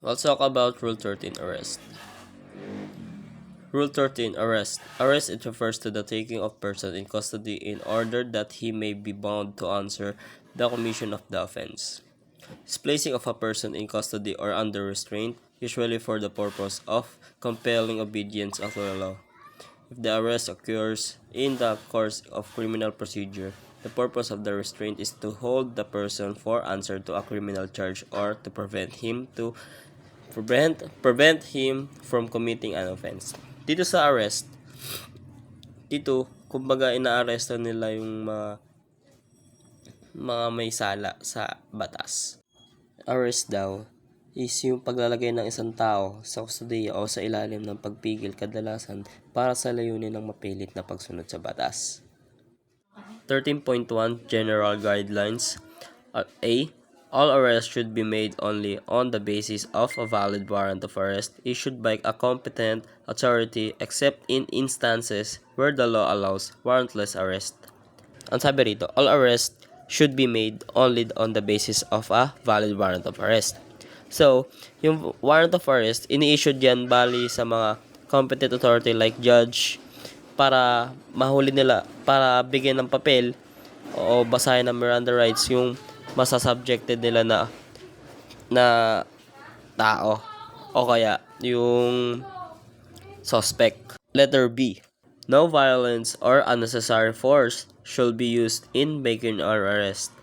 Let's talk about Rule 13 arrest. Rule 13 arrest. Arrest it refers to the taking of person in custody in order that he may be bound to answer the commission of the offense. It's placing of a person in custody or under restraint, usually for the purpose of compelling obedience of the law. If the arrest occurs in the course of criminal procedure, the purpose of the restraint is to hold the person for answer to a criminal charge or to prevent him from committing an offense. Dito sa arrest, dito kumbaga inaaresto nila yung mga may sala sa batas. Arrest daw is yung paglalagay ng isang tao sa kustudiya o sa ilalim ng pagpigil kadalasan para sa layunin ng mapilit na pagsunod sa batas. 13.1 General Guidelines. A. All arrests should be made only on the basis of a valid warrant of arrest issued by a competent authority except in instances where the law allows warrantless arrest. Ang sabi rito, all arrests should be made only on the basis of a valid warrant of arrest. So, yung warrant of arrest, ini-issued yan bali sa mga competent authority like judge para mahuli nila, para bigyan ng papel o basahin ng Miranda rights yung masasubjected nila na tao o kaya yung suspect. Letter B. No violence or unnecessary force should be used in making an arrest,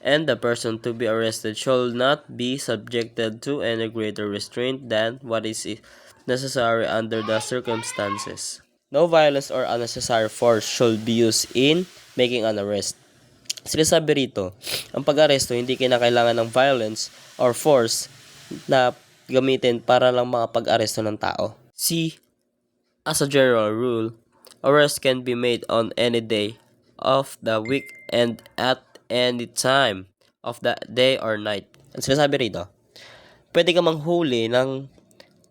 and the person to be arrested shall not be subjected to any greater restraint than what is necessary under the circumstances. No violence or unnecessary force should be used in making an arrest. Sinasabi rito, ang pag-aresto hindi kinakailangan ng violence or force na gamitin para lang makapag-aresto ng tao. C. As a general rule, arrest can be made on any day of the week and at any time of the day or night. Ang sinasabi rito, pwede ka manghuli ng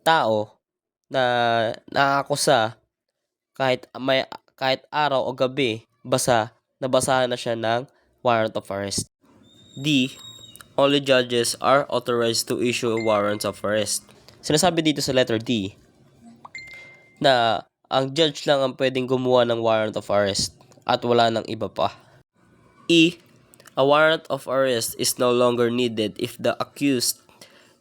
tao na nakaakusa kahit araw o gabi nabasahan na siya ng warrant of arrest. D. Only judges are authorized to issue warrants of arrest. Sinasabi dito sa letter D na ang judge lang ang pwedeng gumawa ng warrant of arrest at wala nang iba pa. E. A warrant of arrest is no longer needed if the accused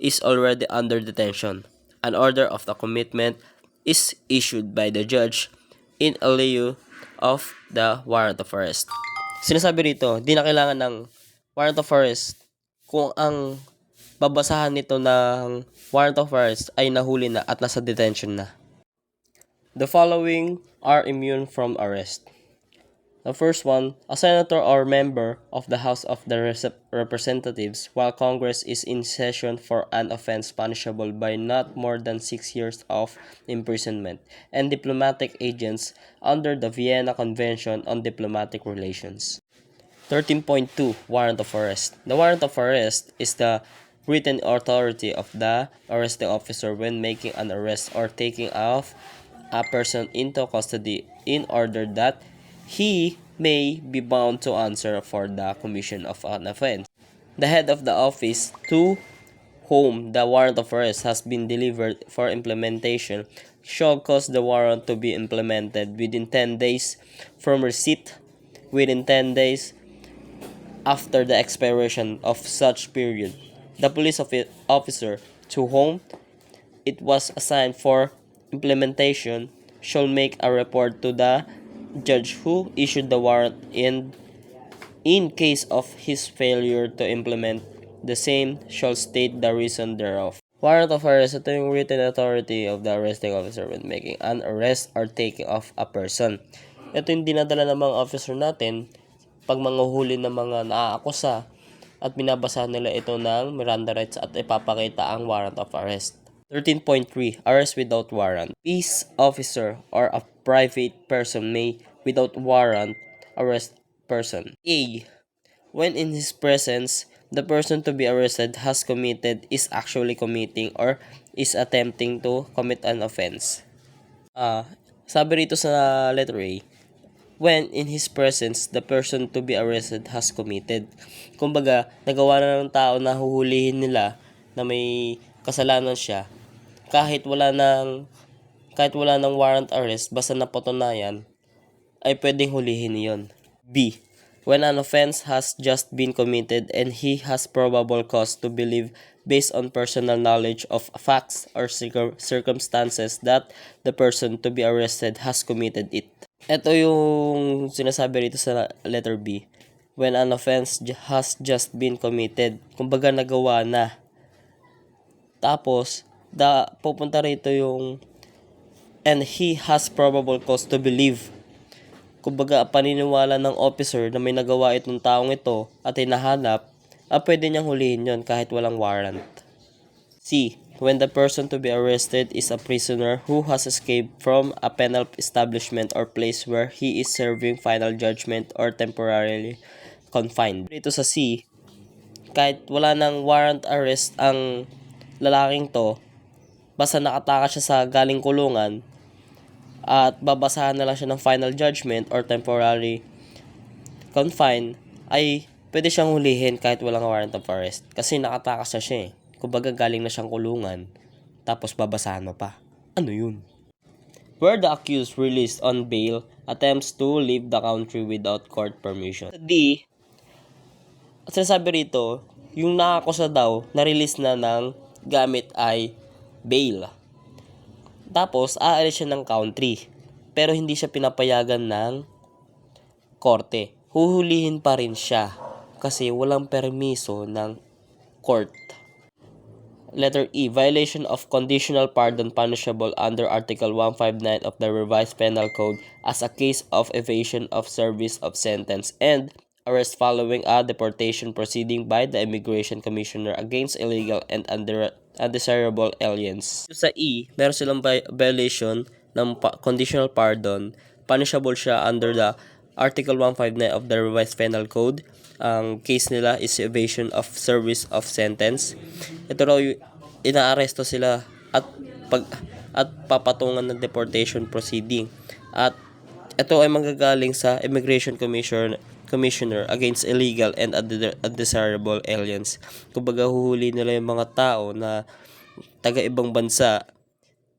is already under detention. An order of the commitment is issued by the judge in lieu of the warrant of arrest. Sinasabi rito, di na kailangan ng warrant of arrest kung ang babasahan nito ng warrant of arrest ay nahuli na at nasa detention na. The following are immune from arrest. The first one, a senator or member of the House of the Representatives while Congress is in session for an offense punishable by not more than 6 years of imprisonment, and diplomatic agents under the Vienna Convention on Diplomatic Relations. 13.2 Warrant of Arrest. The warrant of arrest is the written authority of the arresting officer when making an arrest or taking of a person into custody in order that he may be bound to answer for the commission of an offense. The head of the office to whom the warrant of arrest has been delivered for implementation shall cause the warrant to be implemented within 10 days from receipt, within 10 days after the expiration of such period. The police officer to whom it was assigned for implementation shall make a report to the judge who issued the warrant in case of his failure to implement the same shall state the reason thereof. Warrant of arrest, ito yung written authority of the arresting officer when making an arrest or taking of a person. Ito yung dinadala ng mga officer natin pag manguhuli ng mga naaakusa at binabasahan nila ito ng Miranda rights at ipapakita ang warrant of arrest. 13.3 Arrest without warrant. Peace officer or a private person may, without warrant, arrest person. A. When in his presence, the person to be arrested has committed, is actually committing, or is attempting to commit an offense. Sabi rito sa letter A, when in his presence, the person to be arrested has committed. Kumbaga, nagawa na ng tao na huhulihin nila na may kasalanan siya, kahit wala ng warrant arrest, basta napatunayan, ay pwedeng hulihin yon. B. When an offense has just been committed and he has probable cause to believe based on personal knowledge of facts or circumstances that the person to be arrested has committed it. Ito yung sinasabi rito sa letter B. When an offense has just been committed, kumbaga nagawa na. Tapos, pupunta rito yung and he has probable cause to believe. Kumbaga, paniniwala ng officer na may nagawa itong taong ito at hinahanap, pwede niyang hulihin yon kahit walang warrant. C. When the person to be arrested is a prisoner who has escaped from a penal establishment or place where he is serving final judgment or temporarily confined. Dito sa C, kahit wala ng warrant arrest ang lalaking to, basta nakatakas siya sa galing kulungan, at babasahan na lang siya ng final judgment or temporary confine, ay pwede siyang hulihin kahit walang warrant of arrest. Kasi nakatakas na siya eh. Kumbaga galing na siyang kulungan, tapos babasahan mo pa. Ano yun? Where the accused released on bail attempts to leave the country without court permission. Sa D, at sinasabi rito, yung nakakusa daw, na-release na ng gamit ay bail. Tapos, aalis siya ng country. Pero hindi siya pinapayagan ng korte. Huhulihin pa rin siya kasi walang permiso ng court. Letter E. Violation of conditional pardon punishable under Article 159 of the Revised Penal Code as a case of evasion of service of sentence and arrest following a deportation proceeding by the Immigration Commissioner against illegal and undesirable aliens. So, sa E, meron silang violation ng conditional pardon. Punishable siya under the Article 159 of the Revised Penal Code. Ang case nila is evasion of service of sentence. Ito raw inaaresto sila at papatungan ng deportation proceeding. At ito ay manggagaling sa Immigration Commissioner against illegal and undesirable aliens. Kumbaga huhuli nila yung mga tao na taga-ibang bansa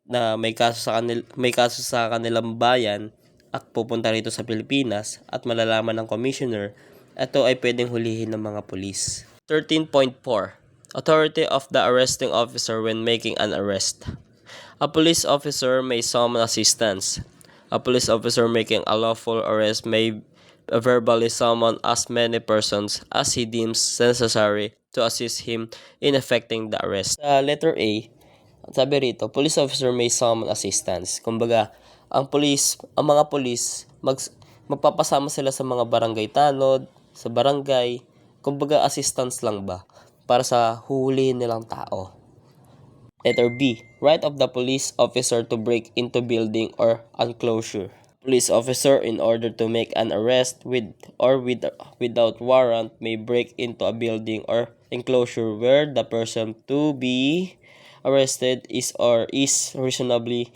na may kaso sa kanilang bayan at pupunta rito sa Pilipinas at malalaman ng commissioner, ito ay pwedeng hulihin ng mga pulis. 13.4. Authority of the arresting officer when making an arrest. A police officer may summon assistance. A police officer making a lawful arrest may verbally summon as many persons as he deems necessary to assist him in effecting the arrest. Sa letter A, sabi rito, police officer may summon assistance. Kumbaga, ang mga pulis, magpapasama sila sa mga barangay tanod, sa barangay, kumbaga assistance lang ba, para sa huhulihin nilang tao. Letter B, right of the police officer to break into building or enclosure. Police officer, in order to make an arrest without warrant, may break into a building or enclosure where the person to be arrested is reasonably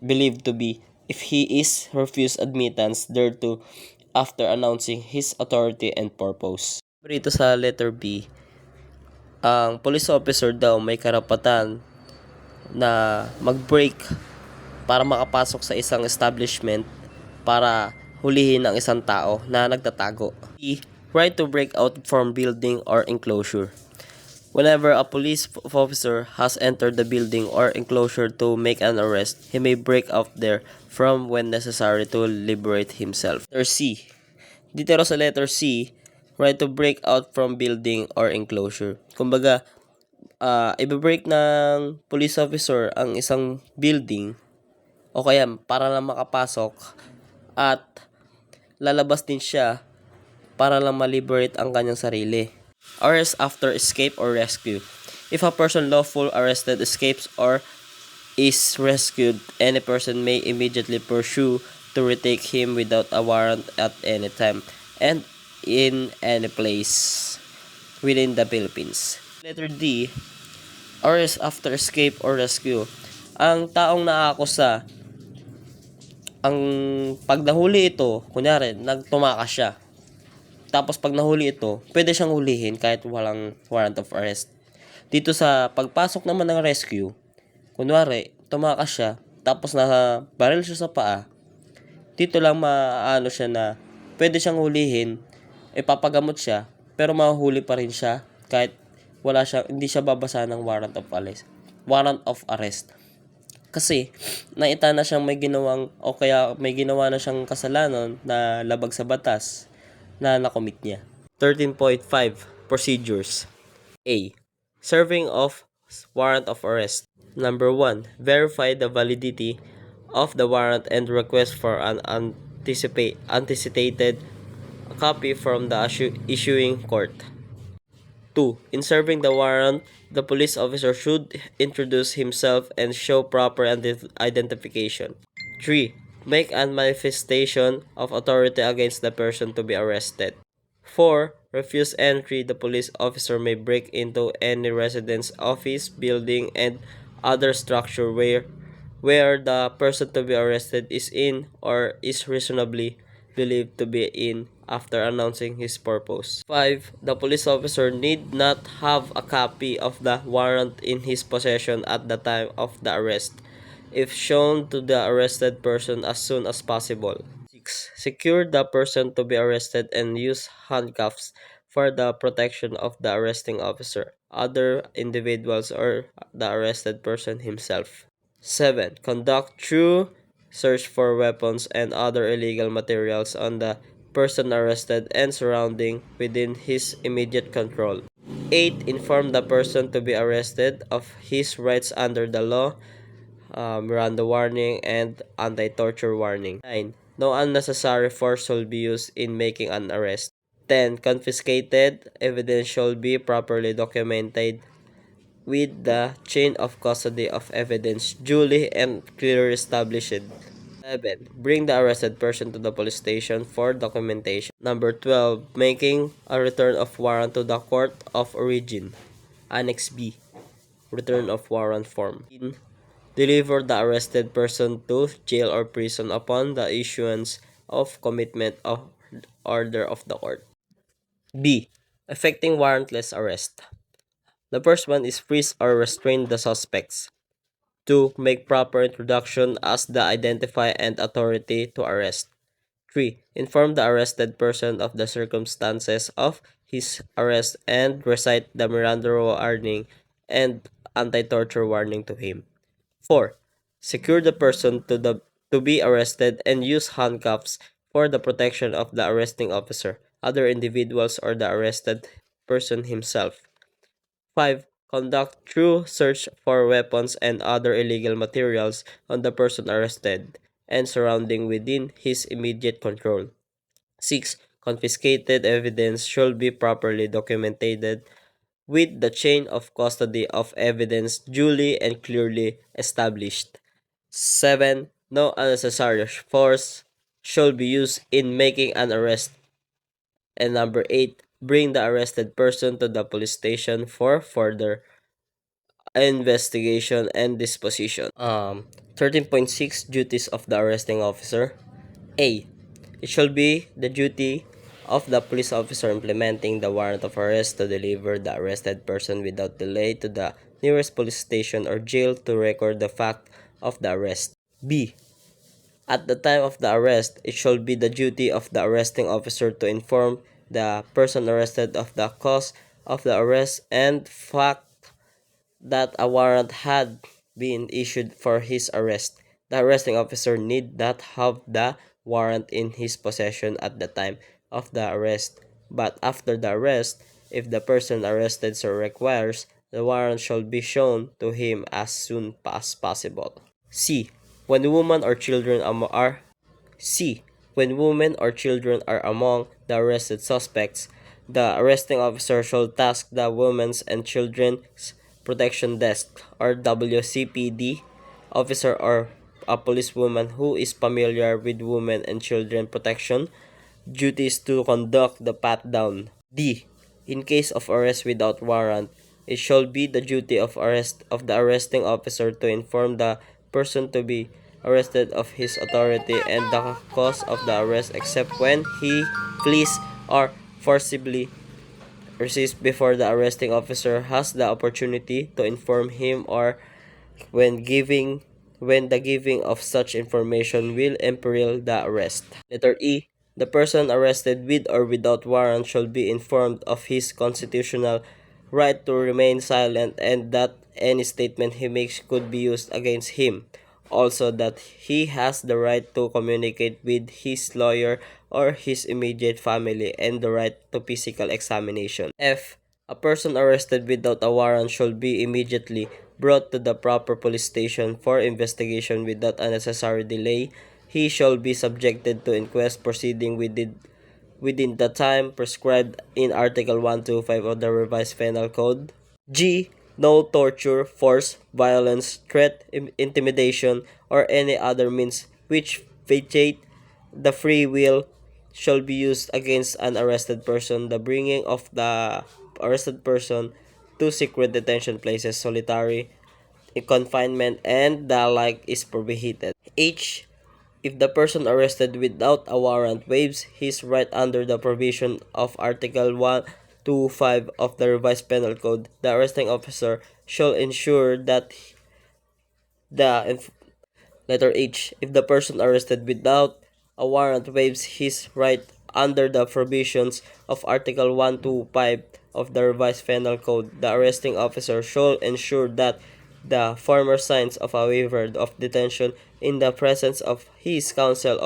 believed to be, if he is refused admittance thereto after announcing his authority and purpose. Dito sa letter B, ang police officer daw may karapatan na mag-break para makapasok sa isang establishment para hulihin ang isang tao na nagtatago. E. Right to break out from building or enclosure. Whenever a police officer has entered the building or enclosure to make an arrest, he may break out there from when necessary to liberate himself. Letter C. Dito sa letter C, right to break out from building or enclosure. Kumbaga, i-break ng police officer ang isang building o kaya para lang makapasok at lalabas din siya para lang ma-liberate ang kanyang sarili. Arrest after escape or rescue. If a person lawful arrested escapes or is rescued, any person may immediately pursue to retake him without a warrant at any time and in any place within the Philippines. Letter D, arrest after escape or rescue. Ang taong naaakusa, pag nahuli ito, kunyari, nagtumakas siya. Tapos pag nahuli ito, pwede siyang hulihin kahit walang warrant of arrest. Dito sa pagpasok naman ng rescue, kunwari, tumakas siya, tapos baril siya sa paa, dito lang maano siya na pwede siyang hulihin, ipapagamot siya, pero mahuhuli pa rin siya kahit hindi siya babasa ng warrant of arrest. Warrant of arrest. Kasi, naita na siyang may ginawa na siyang kasalanan na labag sa batas na nakomit niya. 13.5 Procedures. A. Serving of warrant of arrest. Number 1. Verify the validity of the warrant and request for an anticipated copy from the issuing court. 2. In serving the warrant, the police officer should introduce himself and show proper identification. 3. Make a manifestation of authority against the person to be arrested. 4. Refuse entry. The police officer may break into any residence, office, building, and other structure where the person to be arrested is in or is reasonably believed to be in after announcing his purpose. 5. The police officer need not have a copy of the warrant in his possession at the time of the arrest, if shown to the arrested person as soon as possible. 6. Secure the person to be arrested and use handcuffs for the protection of the arresting officer, other individuals, or the arrested person himself. 7. Conduct thorough search for weapons and other illegal materials on the person arrested and surrounding within his immediate control. 8. Inform the person to be arrested of his rights under the law, Miranda warning, and anti-torture warning. 9. No unnecessary force shall be used in making an arrest. 10. Confiscated evidence shall be properly documented with the chain of custody of evidence duly and clearly established. 11. Bring the arrested person to the police station for documentation. Number 12. Making a return of warrant to the court of origin. Annex B. Return of warrant form. Deliver the arrested person to jail or prison upon the issuance of commitment of order of the court. B. Effecting warrantless arrest. The first one is freeze or restrain the suspects. 2. Make proper introduction as the identifier and authority to arrest. 3. Inform the arrested person of the circumstances of his arrest and recite the Miranda warning and anti-torture warning to him. 4. Secure the person to be arrested and use handcuffs for the protection of the arresting officer, other individuals, or the arrested person himself. 5. Conduct thorough search for weapons and other illegal materials on the person arrested and surrounding within his immediate control. 6. Confiscated evidence should be properly documented with the chain of custody of evidence duly and clearly established. 7. No unnecessary force shall be used in making an arrest. And number 8. Bring the arrested person to the police station for further investigation and disposition. 13.6 Duties of the arresting officer. A. It shall be the duty of the police officer implementing the warrant of arrest to deliver the arrested person without delay to the nearest police station or jail to record the fact of the arrest. B. At the time of the arrest, it shall be the duty of the arresting officer to inform the person arrested of the cause of the arrest and fact that a warrant had been issued for his arrest. The arresting officer need not have the warrant in his possession at the time of the arrest, but after the arrest, if the person arrested so requires, the warrant shall be shown to him as soon as possible. C. When women or children are among the arrested suspects, the arresting officer shall task the Women's and Children's Protection Desk or WCPD officer or a policewoman who is familiar with women and children protection duties to conduct the pat-down. D. In case of arrest without warrant, it shall be the duty of the arresting officer to inform the person to be arrested of his authority and the cause of the arrest except when he flees or forcibly received before the arresting officer has the opportunity to inform him, or when the giving of such information will imperil the arrest. Letter E. The person arrested with or without warrant shall be informed of his constitutional right to remain silent, and that any statement he makes could be used against him. Also, that he has the right to communicate with his lawyer or his immediate family, and the right to physical examination. F. A person arrested without a warrant shall be immediately brought to the proper police station for investigation without unnecessary delay. He shall be subjected to inquest proceeding within the time prescribed in Article 125 of the Revised Penal Code. G. No torture, force, violence, threat, intimidation, or any other means which vitiate the free will shall be used against an arrested person. The bringing of the arrested person to secret detention places, solitary confinement, and the like is prohibited. H. If the person arrested without a warrant waives his right under the provision of Article 125 of the Revised Penal Code, the arresting officer shall ensure that the letter H. If the person arrested without a warrant waives his right under the provisions of Article 125 of the Revised Penal Code, the arresting officer shall ensure that the former signs of a waiver of detention in the presence of his counsel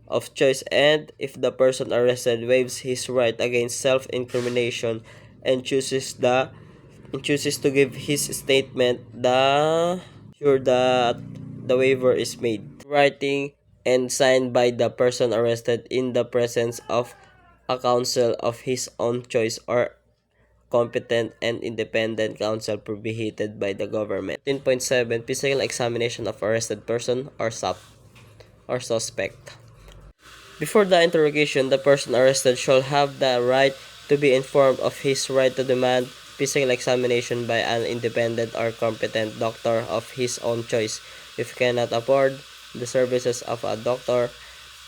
of choice, and if the person arrested waives his right against self-incrimination and chooses to give his statement, the sure that the waiver is made, writing and signed by the person arrested in the presence of a counsel of his own choice or competent and independent counsel prohibited by the government. 10.7 Physical examination of arrested person or suspect. Before the interrogation, the person arrested shall have the right to be informed of his right to demand physical examination by an independent or competent doctor of his own choice. If he cannot afford the services of a doctor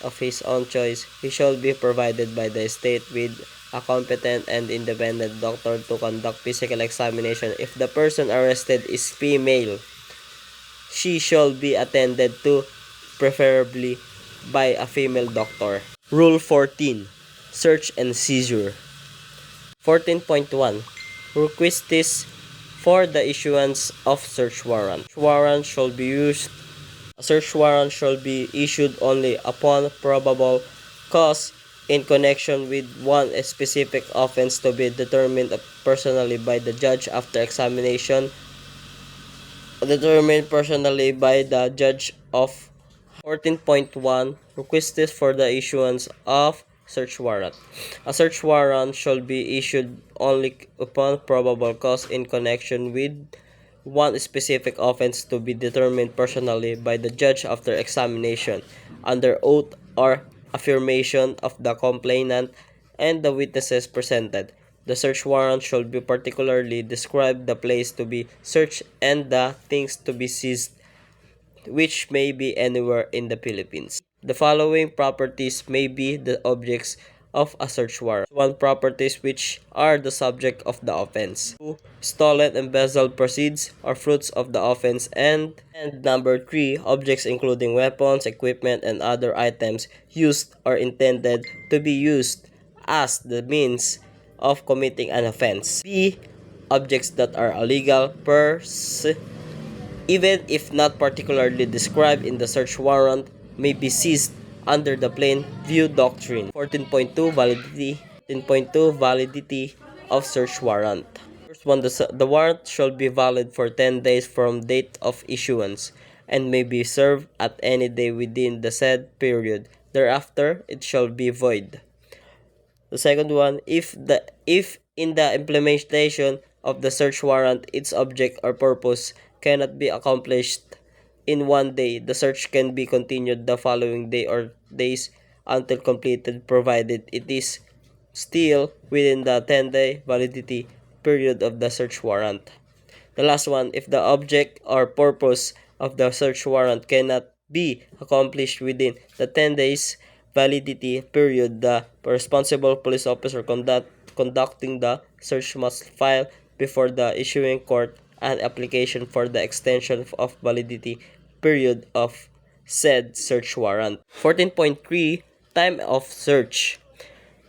of his own choice, he shall be provided by the state with a competent and independent doctor to conduct physical examination. If the person arrested is female, she shall be attended to, preferably by a female doctor. Rule 14. Search and seizure. 14.1 Requisites for the issuance of search warrant. A search warrant shall be issued only upon probable cause in connection with one specific offense to be determined personally by the judge after examination determined personally by the judge of 14.1 Requisites for the issuance of search warrant. A search warrant shall be issued only upon probable cause in connection with one specific offense to be determined personally by the judge after examination, under oath or affirmation of the complainant and the witnesses presented. The search warrant shall be particularly describe the place to be searched and the things to be seized, which may be anywhere in the Philippines. The following properties may be the objects of a search warrant. 1. Properties which are the subject of the offense. 2. Stolen, embezzled proceeds or fruits of the offense. And number 3. Objects including weapons, equipment, and other items used or intended to be used as the means of committing an offense. B. Objects that are illegal even if not particularly described in the search warrant, may be seized under the plain view doctrine. 14.2 Validity. 14.2 Validity of search warrant. First one, the warrant shall be valid for 10 days from date of issuance and may be served at any day within the said period. Thereafter, it shall be void. The second one, if in the implementation of the search warrant its object or purpose cannot be accomplished in one day, the search can be continued the following day or days until completed, provided it is still within the 10-day validity period of the search warrant. The last one, if the object or purpose of the search warrant cannot be accomplished within the 10 days validity period, the responsible police officer conducting the search must file before the issuing court an application for the extension of validity period of said search warrant. 14.3 Time of search.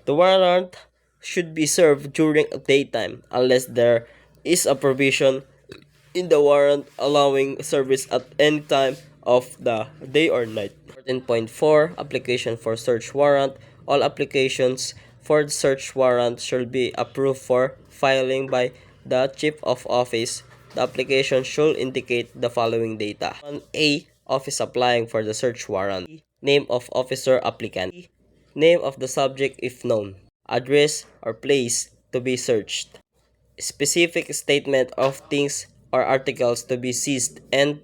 The warrant should be served during daytime unless there is a provision in the warrant allowing service at any time of the day or night. 14.4 Application for search warrant. All applications for the search warrant shall be approved for filing by the Chief of Office. The application should indicate the following data. 1A. Office applying for the search warrant. Name of officer applicant. Name of the subject if known. Address or place to be searched. Specific statement of things or articles to be seized, and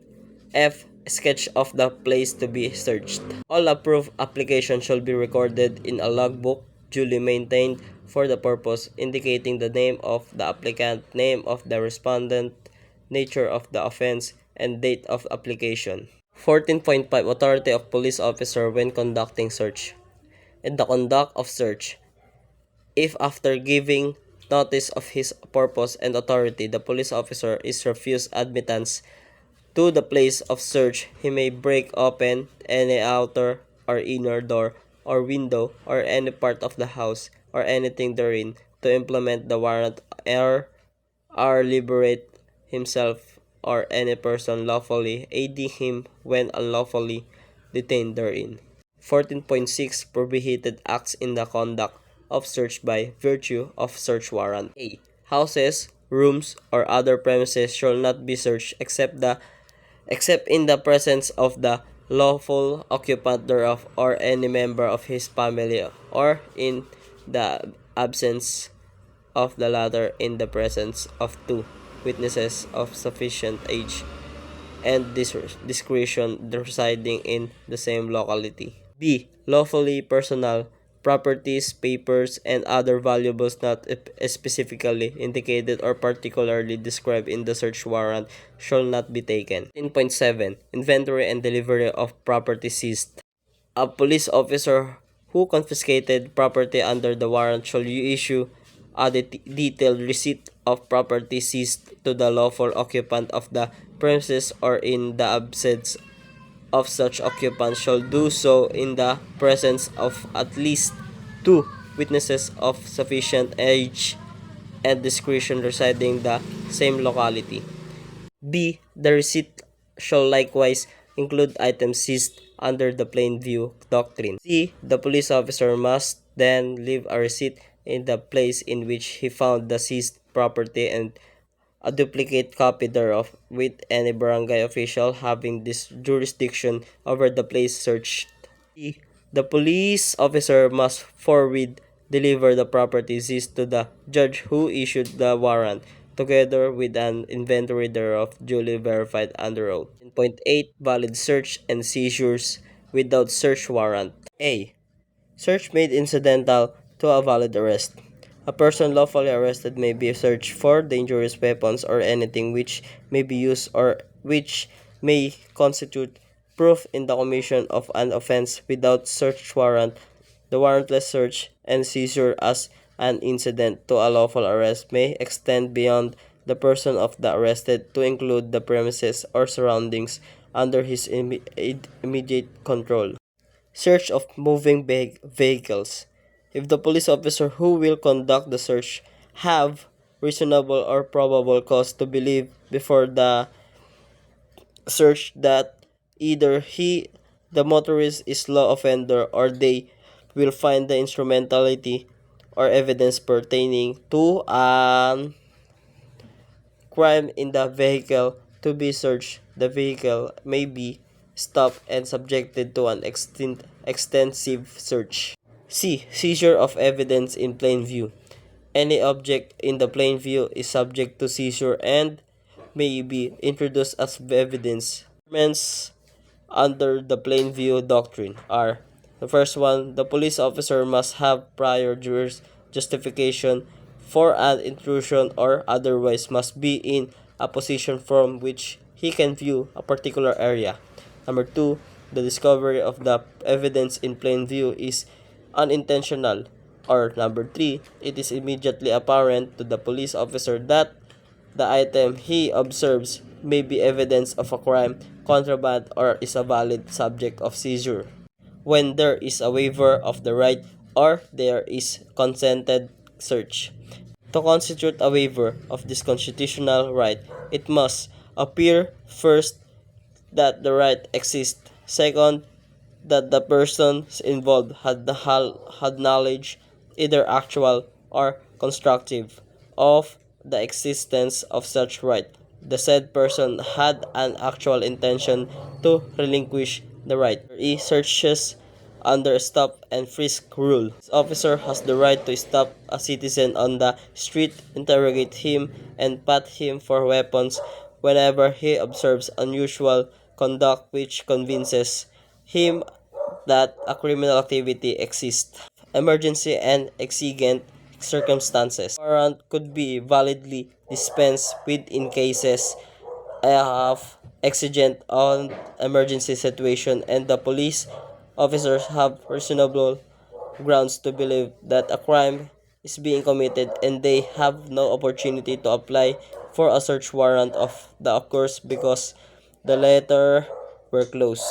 F. Sketch of the place to be searched. All approved applications shall be recorded in a logbook duly maintained for the purpose, indicating the name of the applicant, name of the respondent, nature of the offense, and date of application. 14.5 Authority of police officer when conducting search. In the conduct of search, if after giving notice of his purpose and authority, the police officer is refused admittance to the place of search, he may break open any outer or inner door or window or any part of the house or anything therein to implement the warrant or liberate himself or any person lawfully aiding him when unlawfully detained therein. 14.6 Prohibited acts in the conduct of search by virtue of search warrant. A. Houses, rooms, or other premises shall not be searched except in the presence of the lawful occupant thereof or any member of his family, or in the absence of the latter in the presence of two witnesses of sufficient age and discretion residing in the same locality. B. Lawfully personal properties, papers, and other valuables not specifically indicated or particularly described in the search warrant shall not be taken. 10.7 Inventory and delivery of property seized. A police officer who confiscated property under the warrant shall issue a detailed receipt of property seized to the lawful occupant of the premises, or in the absence of such occupant shall do so in the presence of at least two witnesses of sufficient age and discretion residing the same locality. B. The receipt shall likewise include items seized under the plain view doctrine. C. The police officer must then leave a receipt in the place in which he found the seized property and a duplicate copy thereof with any barangay official having this jurisdiction over the place searched. D. The police officer must forthwith deliver the property seized to the judge who issued the warrant, together with an inventory thereof duly verified under oath. 10.8 Valid search and seizures without search warrant. A. Search made incidental to a valid arrest. A person lawfully arrested may be searched for dangerous weapons or anything which may be used or which may constitute proof in the commission of an offense without search warrant. The warrantless search and seizure as an incident to a lawful arrest may extend beyond the person of the arrested to include the premises or surroundings under his immediate control. Search of moving vehicles. If the police officer who will conduct the search have reasonable or probable cause to believe before the search that either the motorist, is law offender, or they will find the instrumentality or evidence pertaining to a crime in the vehicle to be searched, the vehicle may be stopped and subjected to an extensive search. C. Seizure of evidence in plain view. Any object in the plain view is subject to seizure and may be introduced as evidence. Requirements under the plain view doctrine are: the first one, the police officer must have prior justification for an intrusion or otherwise must be in a position from which he can view a particular area. Number 2, the discovery of the evidence in plain view is unintentional Or number 3, it is immediately apparent to the police officer that the item he observes may be evidence of a crime, contraband, or is a valid subject of seizure. When there is a waiver of the right or there is consented search. To constitute a waiver of this constitutional right, it must appear first that the right exists, second, that the persons involved had knowledge, either actual or constructive, of the existence of such right. The said person had an actual intention to relinquish the right. E. Searches under stop and frisk rule. This officer has the right to stop a citizen on the street, interrogate him, and pat him for weapons whenever he observes unusual conduct which convinces him that a criminal activity exists. Emergency and exigent circumstances. Warrant could be validly dispensed with in cases of exigent on emergency situation and the police officers have reasonable grounds to believe that a crime is being committed and they have no opportunity to apply for a search warrant of the course because the latter were closed.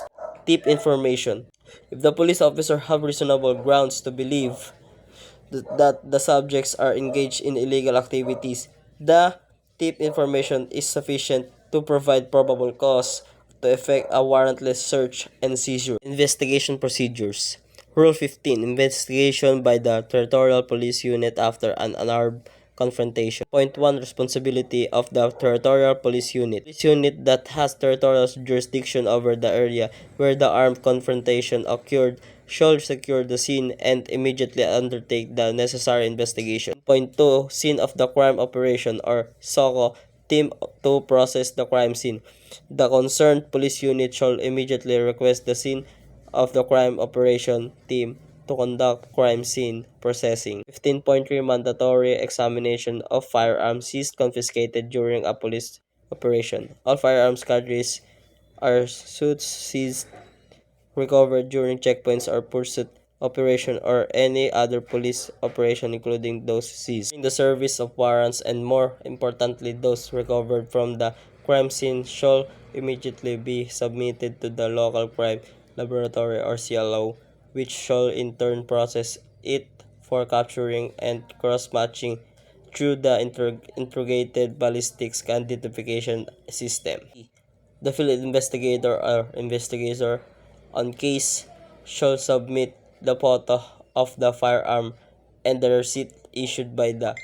Tip information. If the police officer have reasonable grounds to believe that the subjects are engaged in illegal activities, the tip information is sufficient to provide probable cause to effect a warrantless search and seizure. Investigation procedures. Rule 15. Investigation by the Territorial Police Unit after an unarmed confrontation. Point 1. Responsibility of the Territorial Police Unit. Police unit that has territorial jurisdiction over the area where the armed confrontation occurred shall secure the scene and immediately undertake the necessary investigation. Point 2. Scene of the crime operation or SOCO team to process the crime scene. The concerned police unit shall immediately request the scene of the crime operation team to conduct crime scene processing. 15.3 Mandatory examination of firearms seized confiscated during a police operation. All firearms cartridges are suits seized recovered during checkpoints or pursuit operation or any other police operation including those seized in the service of warrants and more importantly those recovered from the crime scene shall immediately be submitted to the local crime laboratory or CLO which shall in turn process it for capturing and cross-matching through the integrated ballistics identification system. The field investigator or investigator on case shall submit the photo of the firearm and the receipt issued by the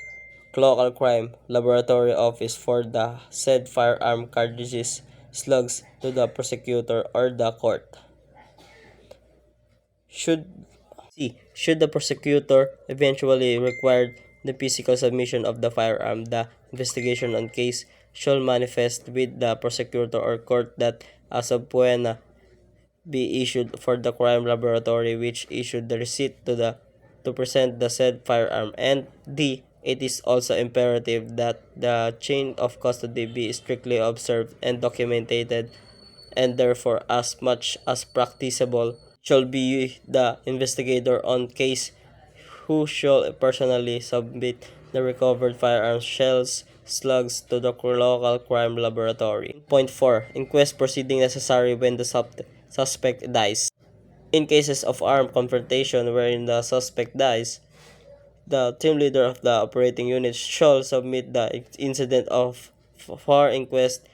local crime laboratory office for the said firearm cartridges slugs to the prosecutor or the court. Should the prosecutor eventually require the physical submission of the firearm, the investigation on case shall manifest with the prosecutor or court that a subpoena be issued for the crime laboratory which issued the receipt to present the said firearm, and d. It is also imperative that the chain of custody be strictly observed and documented, and therefore as much as practicable shall be the investigator on case who shall personally submit the recovered firearms shells slugs to the local crime laboratory. Point 4. Inquest proceeding necessary when the suspect dies. In cases of armed confrontation wherein the suspect dies, the team leader of the operating unit shall submit the incident for inquest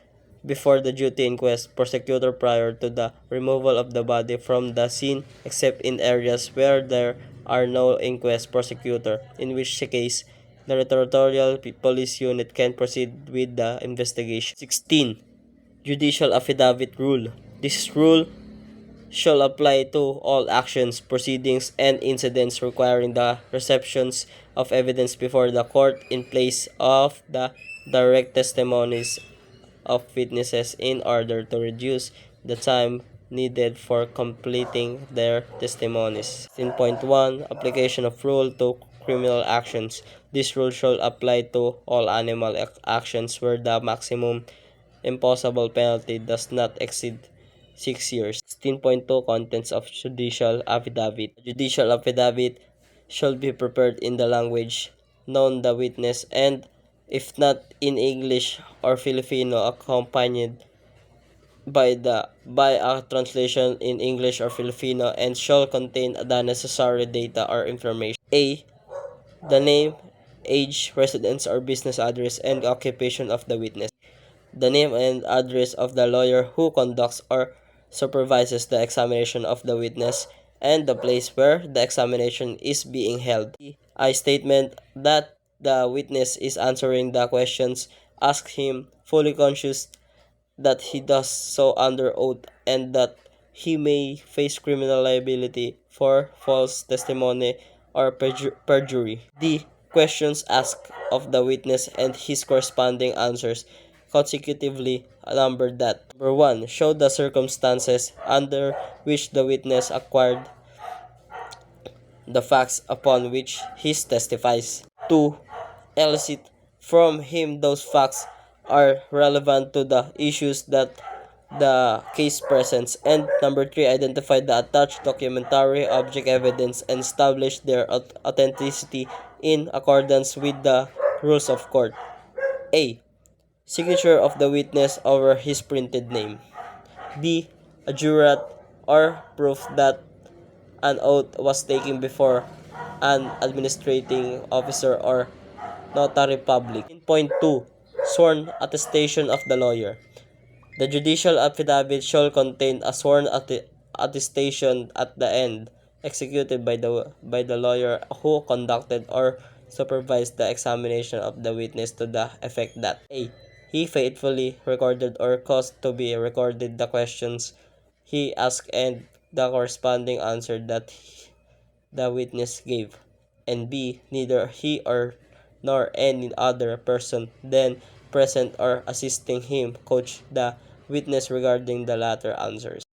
before the duty inquest prosecutor prior to the removal of the body from the scene except in areas where there are no inquest prosecutor, in which case the territorial police unit can proceed with the investigation. 16. Judicial affidavit rule. This rule shall apply to all actions, proceedings, and incidents requiring the receptions of evidence before the court in place of the direct testimonies of witnesses in order to reduce the time needed for completing their testimonies. 16.1 Application of rule to criminal actions. This rule shall apply to all animal actions where the maximum imposable penalty does not exceed 6 years. 16.2 Contents of Judicial Affidavit. Judicial Affidavit should be prepared in the language known the witness, and if not in English or Filipino, accompanied by a translation in English or Filipino, and shall contain the necessary data or information. A. The name, age, residence or business address, and occupation of the witness. The name and address of the lawyer who conducts or supervises the examination of the witness, and the place where the examination is being held. A statement that the witness is answering the questions asked him, fully conscious that he does so under oath, and that he may face criminal liability for false testimony or perjury. D. Questions asked of the witness and his corresponding answers consecutively numbered that. Number 1. Show the circumstances under which the witness acquired the facts upon which he testifies. 2. Elicit from him those facts are relevant to the issues that the case presents. And number 3, identify the attached documentary object evidence and establish their authenticity in accordance with the rules of court. A. Signature of the witness over his printed name. B. A jurat or proof that an oath was taken before an administrating officer or notary public. Point 2. Sworn attestation of the lawyer. The judicial affidavit shall contain a sworn attestation at the end, executed by the lawyer who conducted or supervised the examination of the witness, to the effect that A. He faithfully recorded or caused to be recorded the questions he asked and the corresponding answer that the witness gave, and B. Neither he or nor any other person then present or assisting him coached the witness regarding the latter answers.